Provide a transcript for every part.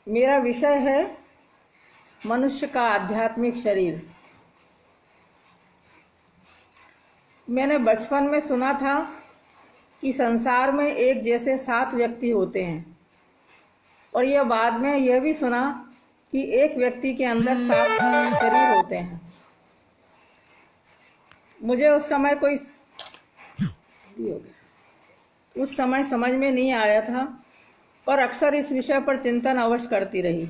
मेरा विषय है मनुष्य का आध्यात्मिक शरीर। मैंने बचपन में सुना था कि संसार में एक जैसे 7 व्यक्ति होते हैं, और यह बाद में यह भी सुना कि एक व्यक्ति के अंदर 7 शरीर होते हैं। मुझे उस समय समझ में नहीं आया था, और अक्सर इस विषय पर चिंतन अवश्य करती रही।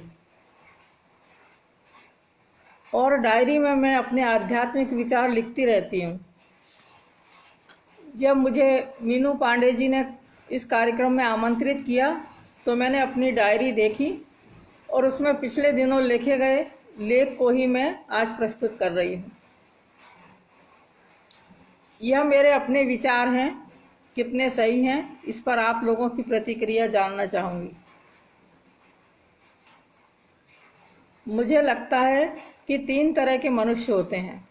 और डायरी में मैं अपने आध्यात्मिक विचार लिखती रहती हूँ। जब मुझे मीनू पांडे जी ने इस कार्यक्रम में आमंत्रित किया तो मैंने अपनी डायरी देखी और उसमें पिछले दिनों लिखे गए लेख को ही मैं आज प्रस्तुत कर रही हूँ। यह मेरे अपने विचार हैं, कितने सही हैं इस पर आप लोगों की प्रतिक्रिया जानना चाहूँगी। मुझे लगता है कि 3 तरह के मनुष्य होते हैं।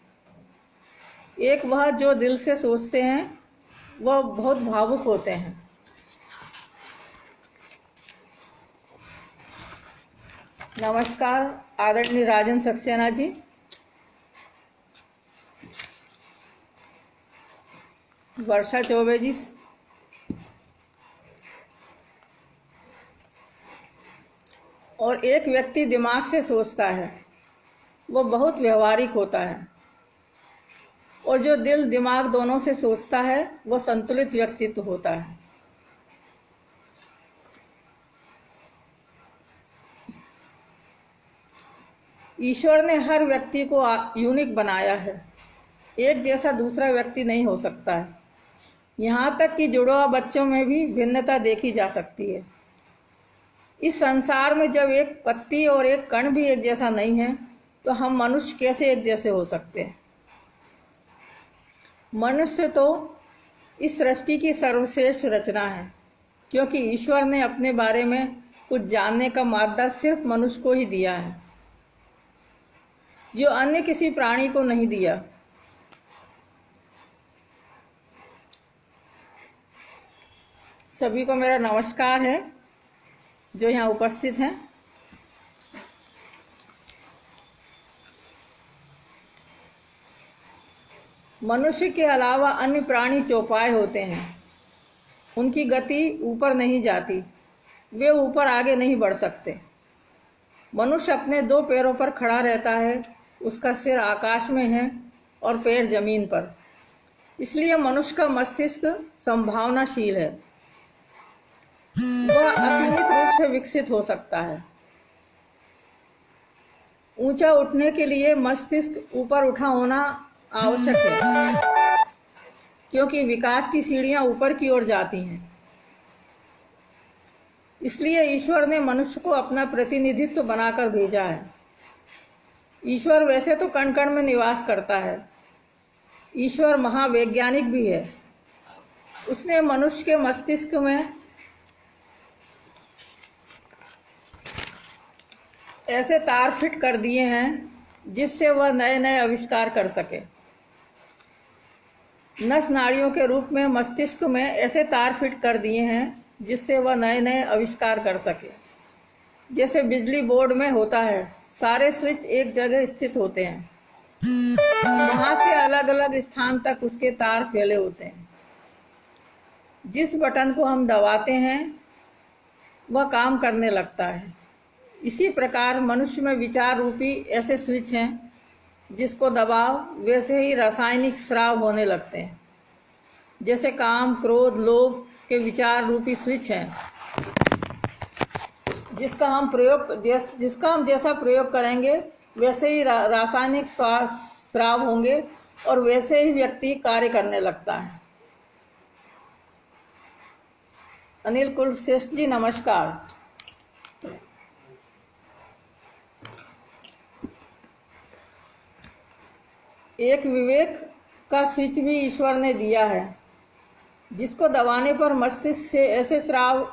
एक वह जो दिल से सोचते हैं, वह बहुत भावुक होते हैं। नमस्कार आदरणीय राजन सक्सेना जी। वर्षा चौबे जी। और एक व्यक्ति दिमाग से सोचता है, वो बहुत व्यवहारिक होता है। और जो दिल दिमाग दोनों से सोचता है, वो संतुलित व्यक्तित्व होता है। ईश्वर ने हर व्यक्ति को यूनिक बनाया है। एक जैसा दूसरा व्यक्ति नहीं हो सकता है। यहाँ तक कि जुड़वा बच्चों में भी भिन्नता देखी जा सकती है। इस संसार में जब एक पत्ती और एक कण भी एक जैसा नहीं है, तो हम मनुष्य कैसे एक जैसे हो सकते हैं। मनुष्य तो इस सृष्टि की सर्वश्रेष्ठ रचना है, क्योंकि ईश्वर ने अपने बारे में कुछ जानने का मादा सिर्फ मनुष्य को ही दिया है, जो अन्य किसी प्राणी को नहीं दिया। सभी को मेरा नमस्कार है जो यहाँ उपस्थित हैं। मनुष्य के अलावा अन्य प्राणी चौपाए होते हैं। उनकी गति ऊपर नहीं जाती, वे ऊपर आगे नहीं बढ़ सकते। मनुष्य अपने 2 पैरों पर खड़ा रहता है, उसका सिर आकाश में है और पैर जमीन पर। इसलिए मनुष्य का मस्तिष्क संभावनाशील है। वह असीमित रूप से विकसित हो सकता है। ऊंचा उठने के लिए मस्तिष्क ऊपर उठा होना आवश्यक है, क्योंकि विकास की सीढ़ियां ऊपर की ओर जाती हैं। इसलिए ईश्वर ने मनुष्य को अपना प्रतिनिधित्व बनाकर भेजा है। ईश्वर वैसे तो कण कण में निवास करता है। ईश्वर महावैज्ञानिक भी है। उसने मनुष्य के मस्तिष्क में ऐसे तार फिट कर दिए हैं जिससे वह नए नए आविष्कार कर सके। नस नाड़ियों के रूप में मस्तिष्क में ऐसे तार फिट कर दिए हैं जिससे वह नए नए आविष्कार कर सके। जैसे बिजली बोर्ड में होता है, सारे स्विच एक जगह स्थित होते हैं, वहां से अलग अलग स्थान तक उसके तार फैले होते हैं। जिस बटन को हम दबाते हैं वह काम करने लगता है। इसी प्रकार मनुष्य में विचार रूपी ऐसे स्विच हैं, जिसको दबाव वैसे ही रासायनिक स्राव होने लगते हैं। जैसे काम, क्रोध, लोभ के विचार रूपी स्विच हैं, जिसका हम जैसा प्रयोग करेंगे वैसे ही रासायनिक स्राव होंगे और वैसे ही व्यक्ति कार्य करने लगता है। अनिल कुलश्रेष्ठ जी नमस्कार। एक विवेक का स्विच भी ईश्वर ने दिया है, जिसको दबाने पर मस्तिष्क से ऐसे स्राव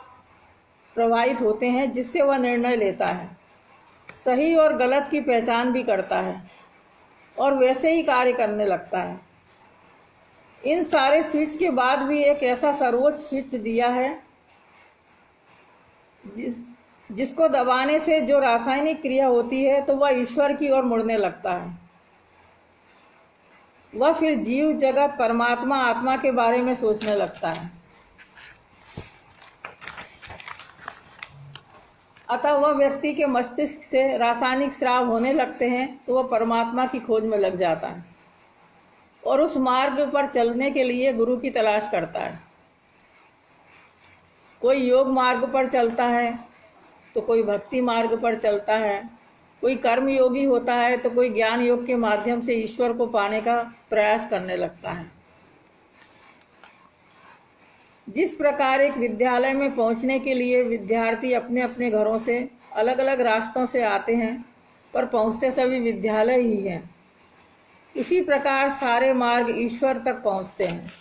प्रवाहित होते हैं जिससे वह निर्णय लेता है, सही और गलत की पहचान भी करता है और वैसे ही कार्य करने लगता है। इन सारे स्विच के बाद भी एक ऐसा सर्वोच्च स्विच दिया है जिसको दबाने से जो रासायनिक क्रिया होती है तो वह ईश्वर की ओर मुड़ने लगता है। वह फिर जीव, जगत, परमात्मा, आत्मा के बारे में सोचने लगता है। अतः वह व्यक्ति के मस्तिष्क से रासायनिक स्राव होने लगते हैं तो वह परमात्मा की खोज में लग जाता है और उस मार्ग पर चलने के लिए गुरु की तलाश करता है। कोई योग मार्ग पर चलता है तो कोई भक्ति मार्ग पर चलता है, कोई कर्म योगी होता है तो कोई ज्ञान योग के माध्यम से ईश्वर को पाने का प्रयास करने लगता है। जिस प्रकार एक विद्यालय में पहुंचने के लिए विद्यार्थी अपने अपने घरों से अलग अलग रास्तों से आते हैं पर पहुंचते सभी विद्यालय ही हैं, उसी प्रकार सारे मार्ग ईश्वर तक पहुंचते हैं।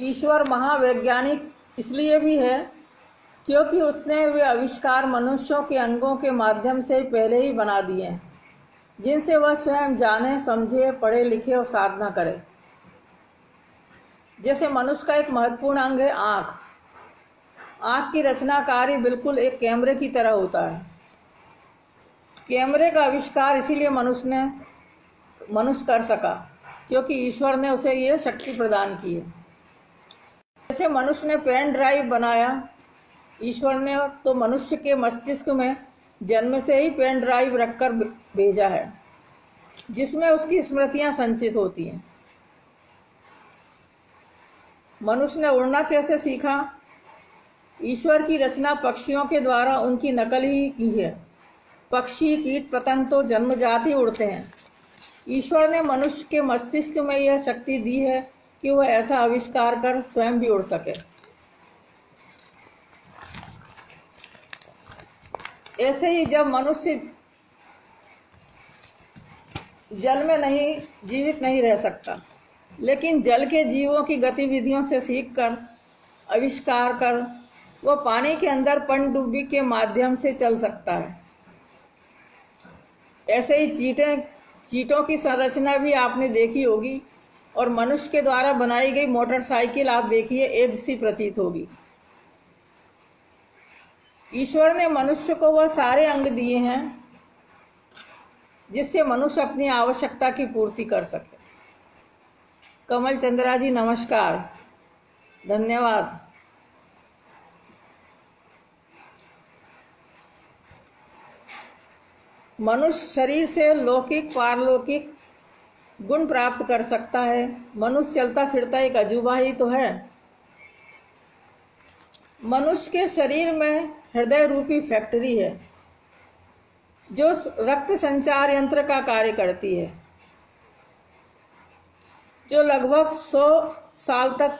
ईश्वर महावैज्ञानिक इसलिए भी है क्योंकि उसने वे आविष्कार मनुष्यों के अंगों के माध्यम से पहले ही बना दिए हैं, जिनसे वह स्वयं जाने, समझे, पढ़े लिखे और साधना करे। जैसे मनुष्य का एक महत्वपूर्ण अंग है आँख। आँख की रचना कार्य बिल्कुल एक कैमरे की तरह होता है। कैमरे का आविष्कार इसीलिए मनुष्य कर सका क्योंकि ईश्वर ने उसे यह शक्ति प्रदान की है। जैसे मनुष्य ने पेन ड्राइव बनाया, ईश्वर ने तो मनुष्य के मस्तिष्क में जन्म से ही पेन ड्राइव रखकर भेजा है, जिसमें उसकी स्मृतियां संचित होती हैं। मनुष्य ने उड़ना कैसे सीखा? ईश्वर की रचना पक्षियों के द्वारा उनकी नकल ही की है। पक्षी, कीट, पतंग तो जन्मजात ही उड़ते हैं। ईश्वर ने मनुष्य के मस्तिष्क में यह शक्ति दी है कि वह ऐसा आविष्कार कर स्वयं भी उड़ सके। ऐसे ही जब मनुष्य जल में जीवित नहीं रह सकता, लेकिन जल के जीवों की गतिविधियों से सीखकर आविष्कार कर वह पानी के अंदर पनडुब्बी के माध्यम से चल सकता है। ऐसे ही चींटों की संरचना भी आपने देखी होगी और मनुष्य के द्वारा बनाई गई मोटरसाइकिल आप देखिए एक सी प्रतीत होगी। ईश्वर ने मनुष्य को वह सारे अंग दिए हैं जिससे मनुष्य अपनी आवश्यकता की पूर्ति कर सके। कमल चंद्रा जी नमस्कार, धन्यवाद। मनुष्य शरीर से लौकिक पारलौकिक गुण प्राप्त कर सकता है। मनुष्य चलता फिरता एक अजूबा ही तो है। मनुष्य के शरीर में हृदय रूपी फैक्ट्री है जो रक्त संचार यंत्र का कार्य करती है, जो लगभग 100 साल तक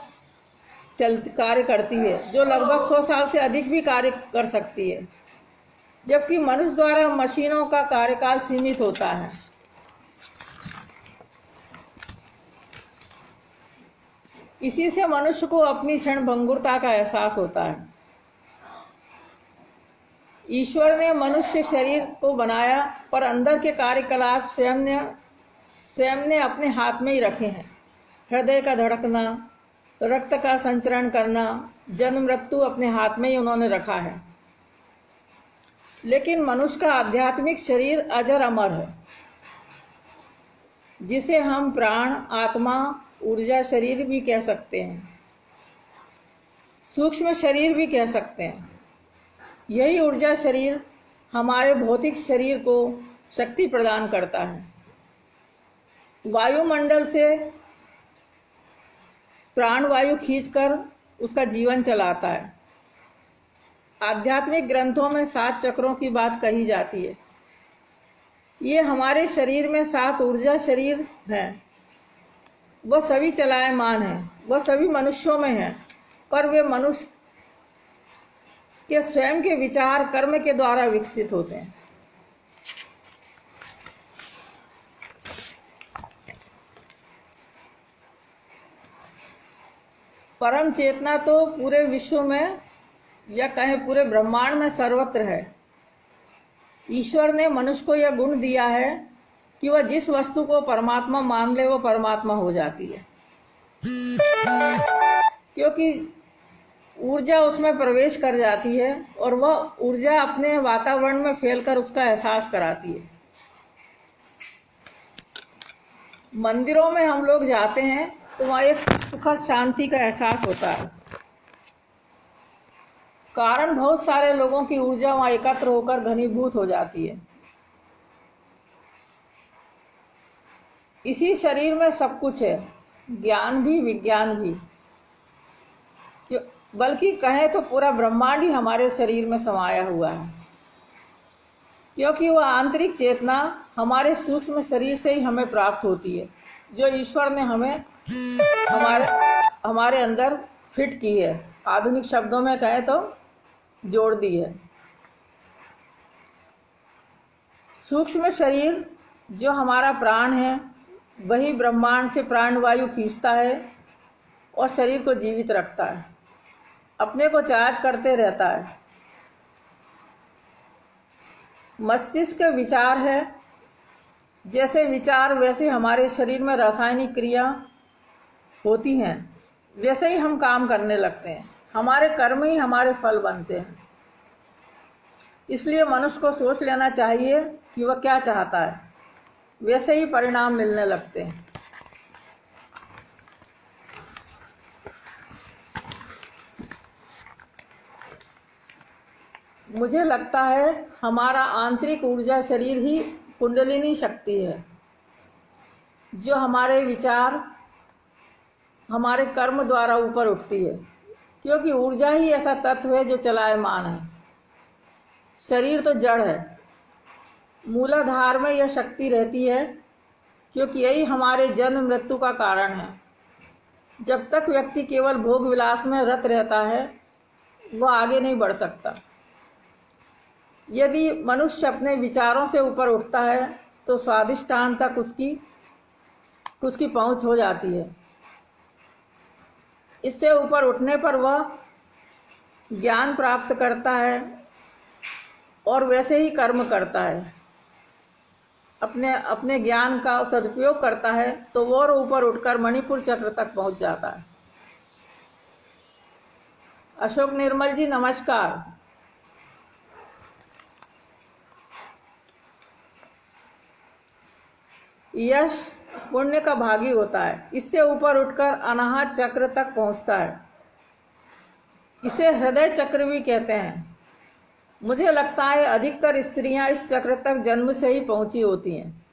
कार्य करती है, जो लगभग 100 साल से अधिक भी कार्य कर सकती है, जबकि मनुष्य द्वारा मशीनों का कार्यकाल सीमित होता है। इसी से मनुष्य को अपनी क्षणभंगुरता का एहसास होता है। ईश्वर ने मनुष्य शरीर को बनाया पर अंदर के कार्यकलाप स्वयं ने अपने हाथ में ही रखे हैं। हृदय का धड़कना, रक्त का संचरण करना, जन्म मृत्यु अपने हाथ में ही उन्होंने रखा है। लेकिन मनुष्य का आध्यात्मिक शरीर अजर अमर है, जिसे हम प्राण, आत्मा, ऊर्जा शरीर भी कह सकते हैं, सूक्ष्म शरीर भी कह सकते हैं। यही ऊर्जा शरीर हमारे भौतिक शरीर को शक्ति प्रदान करता है। वायुमंडल से प्राणवायु खींचकर उसका जीवन चलाता है। आध्यात्मिक ग्रंथों में 7 चक्रों की बात कही जाती है। ये हमारे शरीर में 7 ऊर्जा शरीर हैं। वह सभी चलायमान हैं, वह सभी मनुष्यों में हैं, पर वे मनुष्य के स्वयं के विचार कर्म के द्वारा विकसित होते हैं। परम चेतना तो पूरे विश्व में या कहें पूरे ब्रह्मांड में सर्वत्र है। ईश्वर ने मनुष्य को यह गुण दिया है कि वह जिस वस्तु को परमात्मा मान ले वो परमात्मा हो जाती है। क्योंकि ऊर्जा उसमें प्रवेश कर जाती है और वह ऊर्जा अपने वातावरण में फैलकर उसका एहसास कराती है। मंदिरों में हम लोग जाते हैं तो वहाँ एक सुखद शांति का एहसास होता है, कारण बहुत सारे लोगों की ऊर्जा वहाँ एकत्र होकर घनीभूत हो जाती है। इसी शरीर में सब कुछ है, ज्ञान भी विज्ञान भी, बल्कि कहें तो पूरा ब्रह्मांड ही हमारे शरीर में समाया हुआ है, क्योंकि वह आंतरिक चेतना हमारे सूक्ष्म शरीर से ही हमें प्राप्त होती है, जो ईश्वर ने हमें हमारे अंदर फिट की है। आधुनिक शब्दों में कहें तो जोड़ दी है। सूक्ष्म शरीर जो हमारा प्राण है, वही ब्रह्मांड से प्राणवायु खींचता है और शरीर को जीवित रखता है, अपने को चार्ज करते रहता है। मस्तिष्क विचार है, जैसे विचार वैसे हमारे शरीर में रासायनिक क्रिया होती हैं, वैसे ही हम काम करने लगते हैं। हमारे कर्म ही हमारे फल बनते हैं। इसलिए मनुष्य को सोच लेना चाहिए कि वह क्या चाहता है, वैसे ही परिणाम मिलने लगते हैं। मुझे लगता है हमारा आंतरिक ऊर्जा शरीर ही कुंडलिनी शक्ति है, जो हमारे विचार हमारे कर्म द्वारा ऊपर उठती है, क्योंकि ऊर्जा ही ऐसा तत्व है जो चलायमान है। शरीर तो जड़ है, मूलाधार में यह शक्ति रहती है, क्योंकि यही हमारे जन्म मृत्यु का कारण है। जब तक व्यक्ति केवल भोग विलास में रत रहता है, वह आगे नहीं बढ़ सकता। यदि मनुष्य अपने विचारों से ऊपर उठता है तो स्वादिष्टान तक उसकी पहुंच हो जाती है। इससे ऊपर उठने पर वह ज्ञान प्राप्त करता है और वैसे ही कर्म करता है, अपने ज्ञान का सदुपयोग करता है, तो वो और ऊपर उठकर मणिपुर चक्र तक पहुंच जाता है। अशोक निर्मल जी नमस्कार। यश पुण्य का भागी होता है, इससे ऊपर उठकर अनाहत चक्र तक पहुंचता है। इसे हृदय चक्र भी कहते हैं। मुझे लगता है अधिकतर स्त्रियां इस चक्र तक जन्म से ही पहुंची होती हैं,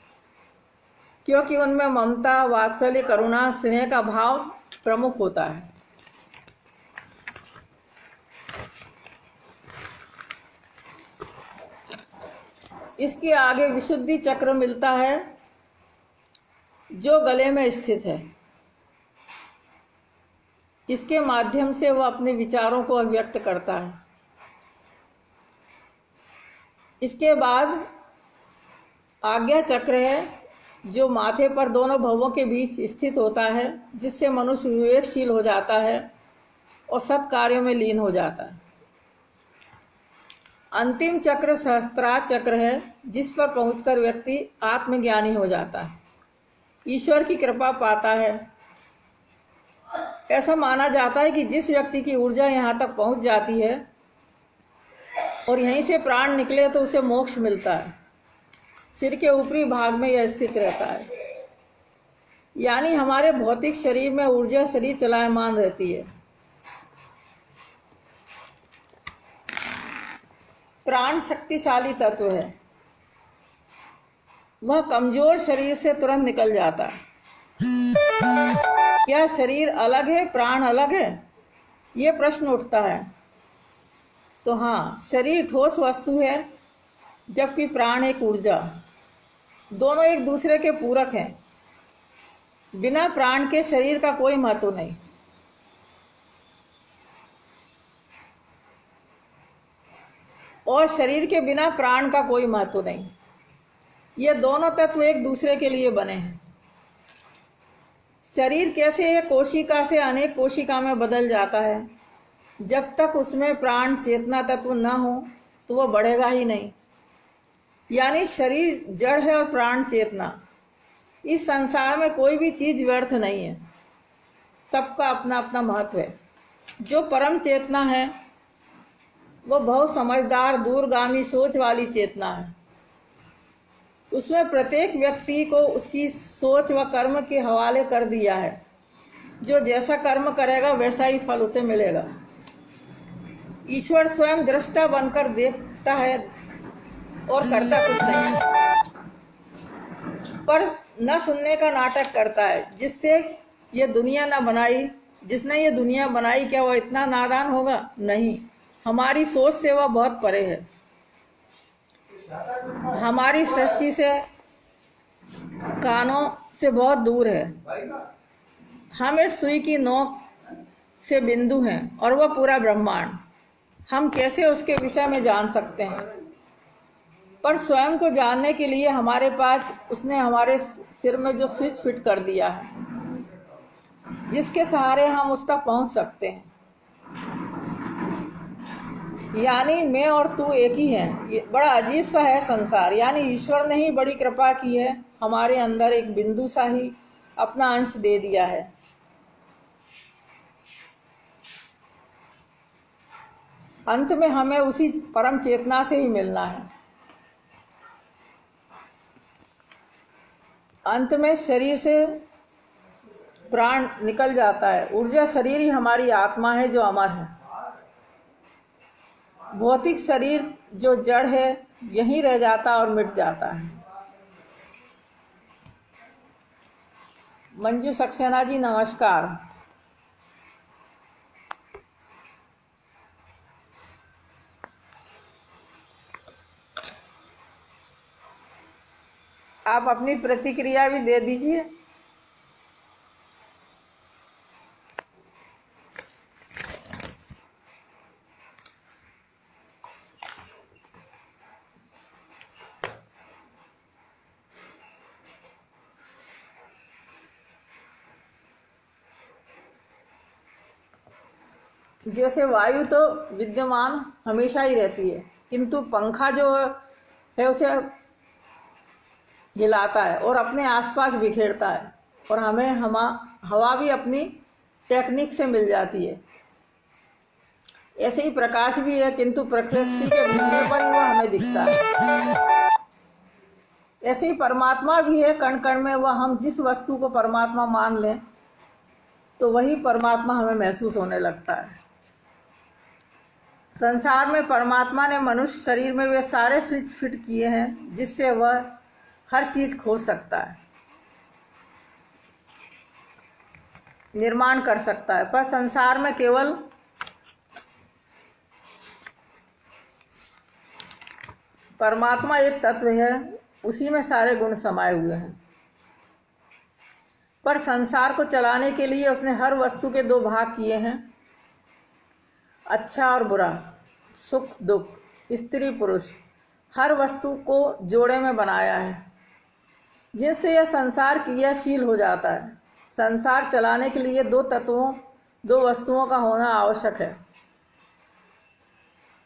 क्योंकि उनमें ममता, वात्सल्य, करुणा, स्नेह का भाव प्रमुख होता है। इसके आगे विशुद्धि चक्र मिलता है, जो गले में स्थित है। इसके माध्यम से वह अपने विचारों को अभिव्यक्त करता है। इसके बाद आज्ञा चक्र है, जो माथे पर दोनों भवों के बीच स्थित होता है, जिससे मनुष्य विवेकशील हो जाता है और सत्कार्यों में लीन हो जाता है। अंतिम चक्र सहस्त्रार चक्र है, जिस पर पहुंचकर व्यक्ति आत्मज्ञानी हो जाता है, ईश्वर की कृपा पाता है। ऐसा माना जाता है कि जिस व्यक्ति की ऊर्जा यहाँ तक पहुँच जाती है और यहीं से प्राण निकले तो उसे मोक्ष मिलता है। सिर के ऊपरी भाग में यह स्थित रहता है, यानी हमारे भौतिक शरीर में ऊर्जा शरीर चलायमान रहती है। प्राण शक्तिशाली तत्व है, वह कमजोर शरीर से तुरंत निकल जाता है। क्या शरीर अलग है, प्राण अलग है, ये प्रश्न उठता है। तो हाँ, शरीर ठोस वस्तु है, जबकि प्राण एक ऊर्जा। दोनों एक दूसरे के पूरक हैं। बिना प्राण के शरीर का कोई महत्व नहीं। और शरीर के बिना प्राण का कोई महत्व नहीं। ये दोनों तत्व एक दूसरे के लिए बने हैं। शरीर कैसे एक कोशिका से अनेक कोशिका में बदल जाता है, जब तक उसमें प्राण चेतना तत्व न हो तो वह बढ़ेगा ही नहीं। यानी शरीर जड़ है और प्राण चेतना। इस संसार में कोई भी चीज व्यर्थ नहीं है। सबका अपना अपना महत्व है। जो परम चेतना है वो बहुत समझदार, दूरगामी सोच वाली चेतना है। उसमें प्रत्येक व्यक्ति को उसकी सोच व कर्म के हवाले कर दिया है। जो जैसा कर्म करेगा वैसा ही फल उसे मिलेगा। ईश्वर स्वयं दृष्टा बनकर देखता है और करता कुछ नहीं, पर न सुनने का नाटक करता है। जिससे ये दुनिया न बनाई, जिसने ये दुनिया बनाई, क्या वह इतना नादान होगा? नहीं, हमारी सोच से वह बहुत परे है, हमारी सृष्टि से, कानों से बहुत दूर है। हम एक सुई की नोक से बिंदु हैं और वह पूरा ब्रह्मांड। हम कैसे उसके विषय में जान सकते हैं? पर स्वयं को जानने के लिए हमारे पास उसने हमारे सिर में जो स्विच फिट कर दिया है, जिसके सहारे हम उस तक पहुंच सकते हैं। यानी मैं और तू एक ही हैं। ये बड़ा अजीब सा है संसार। यानी ईश्वर ने ही बड़ी कृपा की है, हमारे अंदर एक बिंदु सा ही अपना अंश दे दिया है। अंत में हमें उसी परम चेतना से ही मिलना है। अंत में शरीर से प्राण निकल जाता है। ऊर्जा शरीर ही हमारी आत्मा है जो अमर है। भौतिक शरीर जो जड़ है यहीं रह जाता और मिट जाता है। मंजू सक्सेना जी नमस्कार। आप अपनी प्रतिक्रिया भी दे दीजिए। जैसे वायु तो विद्यमान हमेशा ही रहती है, किंतु पंखा जो है उसे हिलाता है और अपने आसपास बिखेरता है, और हमें हवा भी अपनी टेक्निक से मिल जाती है। ऐसे ही प्रकाश भी है, किंतु प्रकृति के घूमने पर ही वह हमें दिखता है। ऐसे ही परमात्मा भी है, कण कण में वह, हम जिस वस्तु को परमात्मा मान लें तो वही परमात्मा हमें महसूस होने लगता है। संसार में परमात्मा ने मनुष्य शरीर में वे सारे स्विच फिट किए हैं जिससे वह हर चीज खोज सकता है, निर्माण कर सकता है। पर संसार में केवल परमात्मा एक तत्व है, उसी में सारे गुण समाये हुए हैं। पर संसार को चलाने के लिए उसने हर वस्तु के दो भाग किए हैं, अच्छा और बुरा, सुख दुख, स्त्री पुरुष। हर वस्तु को जोड़े में बनाया है जिससे यह संसार क्रियाशील हो जाता है। संसार चलाने के लिए दो वस्तुओं का होना आवश्यक है।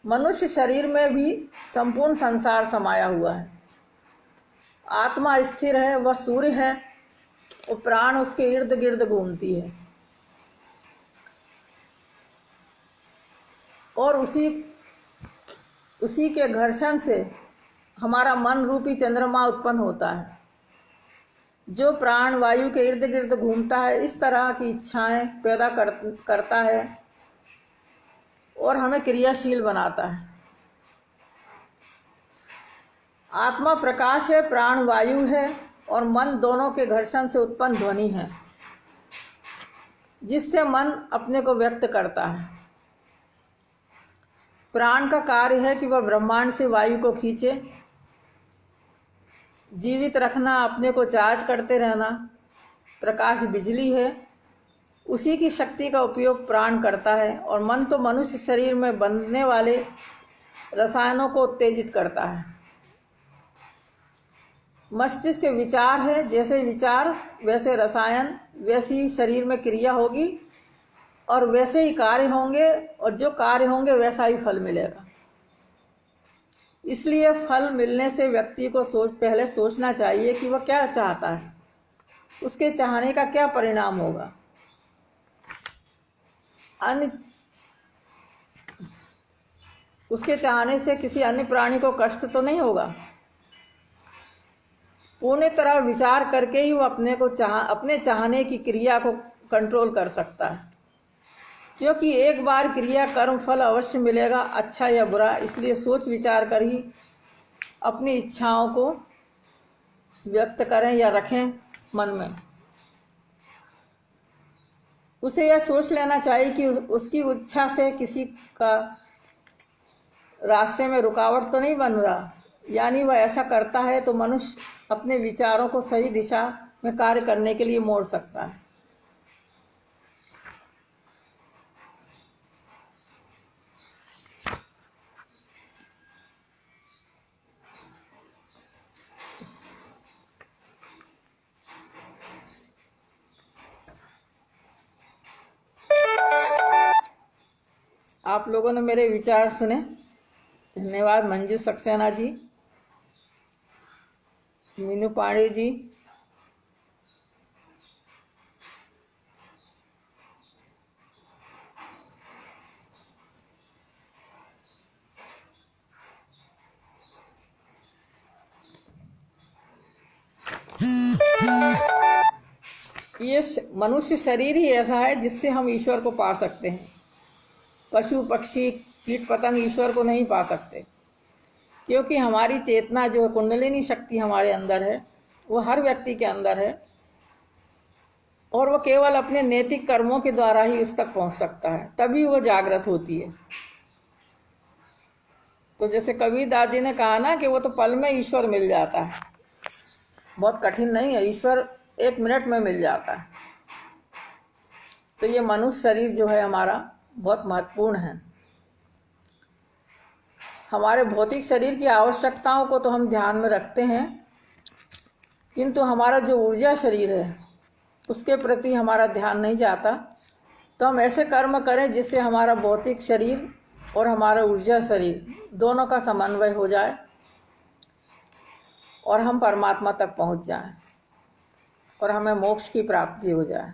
मनुष्य शरीर में भी संपूर्ण संसार समाया हुआ है। आत्मा स्थिर है, वह सूर्य है और प्राण उसके इर्द गिर्द घूमती है, और उसी के घर्षण से हमारा मन रूपी चंद्रमा उत्पन्न होता है। जो प्राण वायु के इर्द गिर्द घूमता है, इस तरह की इच्छाएं पैदा करता है और हमें क्रियाशील बनाता है। आत्मा प्रकाश है, प्राण वायु है, और मन दोनों के घर्षण से उत्पन्न ध्वनि है जिससे मन अपने को व्यक्त करता है। प्राण का कार्य है कि वह ब्रह्मांड से वायु को खींचे, जीवित रखना, अपने को चार्ज करते रहना। प्रकाश बिजली है, उसी की शक्ति का उपयोग प्राण करता है, और मन तो मनुष्य शरीर में बनने वाले रसायनों को उत्तेजित करता है। मस्तिष्क विचार है, जैसे विचार वैसे रसायन, वैसी ही शरीर में क्रिया होगी और वैसे ही कार्य होंगे, और जो कार्य होंगे वैसा ही फल मिलेगा। इसलिए फल मिलने से व्यक्ति को पहले सोचना चाहिए कि वह क्या चाहता है, उसके चाहने का क्या परिणाम होगा। अन्य उसके चाहने से किसी अन्य प्राणी को कष्ट तो नहीं होगा। पूर्ण तरह विचार करके ही वो अपने चाहने की क्रिया को कंट्रोल कर सकता है, क्योंकि एक बार क्रिया कर्म फल अवश्य मिलेगा, अच्छा या बुरा। इसलिए सोच विचार कर ही अपनी इच्छाओं को व्यक्त करें या रखें मन में। उसे यह सोच लेना चाहिए कि उसकी इच्छा से किसी का रास्ते में रुकावट तो नहीं बन रहा, यानी वह ऐसा करता है तो मनुष्य अपने विचारों को सही दिशा में कार्य करने के लिए मोड़ सकता है। आप लोगों ने मेरे विचार सुने, धन्यवाद। मंजू सक्सेना जी, मीनू पांडे जी, ये मनुष्य शरीर ही ऐसा है जिससे हम ईश्वर को पा सकते हैं। पशु पक्षी कीट पतंग ईश्वर को नहीं पा सकते, क्योंकि हमारी चेतना जो कुंडलिनी शक्ति हमारे अंदर है वो हर व्यक्ति के अंदर है, और वो केवल अपने नैतिक कर्मों के द्वारा ही उस तक पहुंच सकता है, तभी वो जागृत होती है। तो जैसे कबीरदास जी ने कहा ना कि वो तो पल में ईश्वर मिल जाता है, बहुत कठिन नहीं है, ईश्वर 1 मिनट में मिल जाता है। तो ये मनुष्य शरीर जो है हमारा बहुत महत्वपूर्ण है। हमारे भौतिक शरीर की आवश्यकताओं को तो हम ध्यान में रखते हैं, किंतु हमारा जो ऊर्जा शरीर है उसके प्रति हमारा ध्यान नहीं जाता। तो हम ऐसे कर्म करें जिससे हमारा भौतिक शरीर और हमारा ऊर्जा शरीर दोनों का समन्वय हो जाए और हम परमात्मा तक पहुंच जाएं और हमें मोक्ष की प्राप्ति हो जाए।